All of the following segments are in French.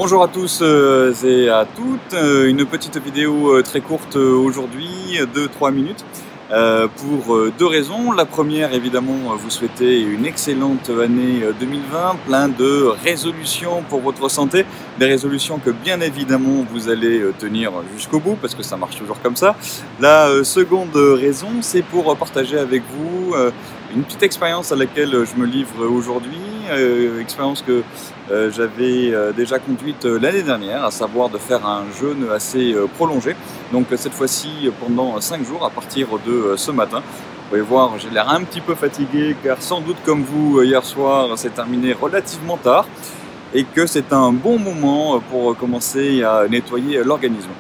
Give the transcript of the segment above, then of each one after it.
Bonjour à tous et à toutes, une petite vidéo très courte aujourd'hui, 2-3 minutes, pour deux raisons. La première, évidemment, vous souhaitez une excellente année 2020, plein de résolutions pour votre santé, des résolutions que bien évidemment vous allez tenir jusqu'au bout, parce que ça marche toujours comme ça. La seconde raison, c'est pour partager avec vous une petite expérience à laquelle je me livre aujourd'hui, expérience que j'avais déjà conduite l'année dernière, à savoir de faire un jeûne assez prolongé. Donc cette fois-ci pendant 5 jours à partir de ce matin. Vous pouvez voir, j'ai l'air un petit peu fatigué car sans doute comme vous hier soir, c'est terminé relativement tard et que c'est un bon moment pour commencer à nettoyer l'organisme.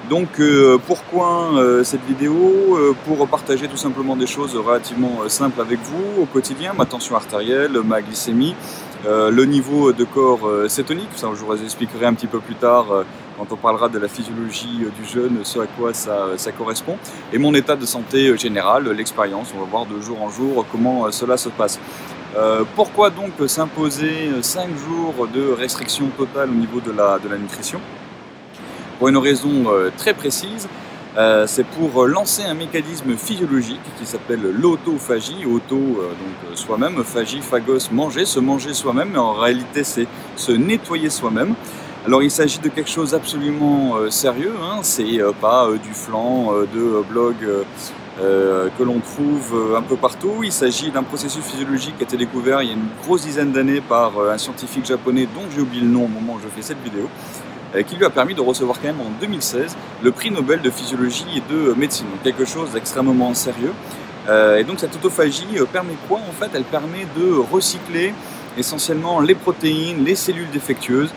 Donc pourquoi cette vidéo? Pour partager tout simplement des choses relativement simples avec vous au quotidien, ma tension artérielle, ma glycémie, le niveau de corps cétonique, ça je vous expliquerai un petit peu plus tard quand on parlera de la physiologie du jeûne, ce à quoi ça correspond, et mon état de santé général, l'expérience, on va voir de jour en jour comment cela se passe. Pourquoi donc s'imposer 5 jours de restriction totale au niveau de la nutrition? Pour une raison très précise, c'est pour lancer un mécanisme physiologique qui s'appelle l'autophagie, donc soi-même, phagie, phagos, manger, se manger soi-même, mais en réalité c'est se nettoyer soi-même. Alors il s'agit de quelque chose d'absolument sérieux, hein, c'est pas du flan de blog que l'on trouve un peu partout. Il s'agit d'un processus physiologique qui a été découvert il y a une grosse dizaine d'années par un scientifique japonais dont j'ai oublié le nom au moment où je fais cette vidéo, qui lui a permis de recevoir quand même en 2016 le prix Nobel de physiologie et de médecine, donc quelque chose d'extrêmement sérieux. Et donc cette autophagie permet quoi en fait? Elle permet de recycler essentiellement les protéines, les cellules défectueuses,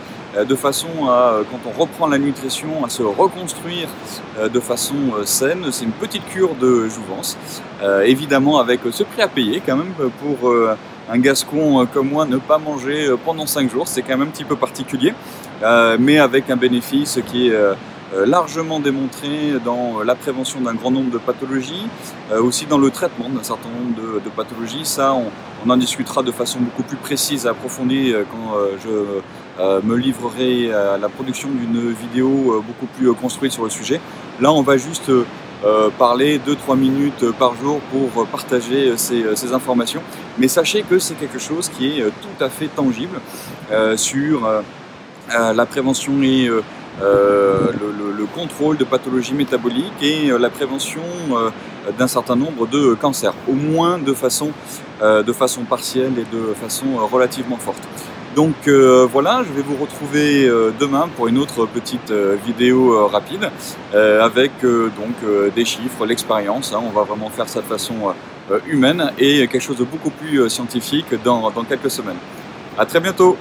de façon à, quand on reprend la nutrition, à se reconstruire de façon saine. C'est une petite cure de jouvence, évidemment avec ce prix à payer quand même pour un gascon comme moi. Ne pas manger pendant 5 jours, c'est quand même un petit peu particulier, mais avec un bénéfice qui est largement démontré dans la prévention d'un grand nombre de pathologies, aussi dans le traitement d'un certain nombre de pathologies. Ça, on en discutera de façon beaucoup plus précise et approfondie quand je me livrerai à la production d'une vidéo beaucoup plus construite sur le sujet. Là, on va juste parler 2-3 minutes par jour pour partager ces informations. Mais sachez que c'est quelque chose qui est tout à fait tangible sur la prévention et le contrôle de pathologies métaboliques et la prévention d'un certain nombre de cancers, au moins de façon partielle et de façon relativement forte. Donc voilà, je vais vous retrouver demain pour une autre petite vidéo rapide avec des chiffres, l'expérience, hein, on va vraiment faire ça de façon humaine et quelque chose de beaucoup plus scientifique dans quelques semaines. À très bientôt!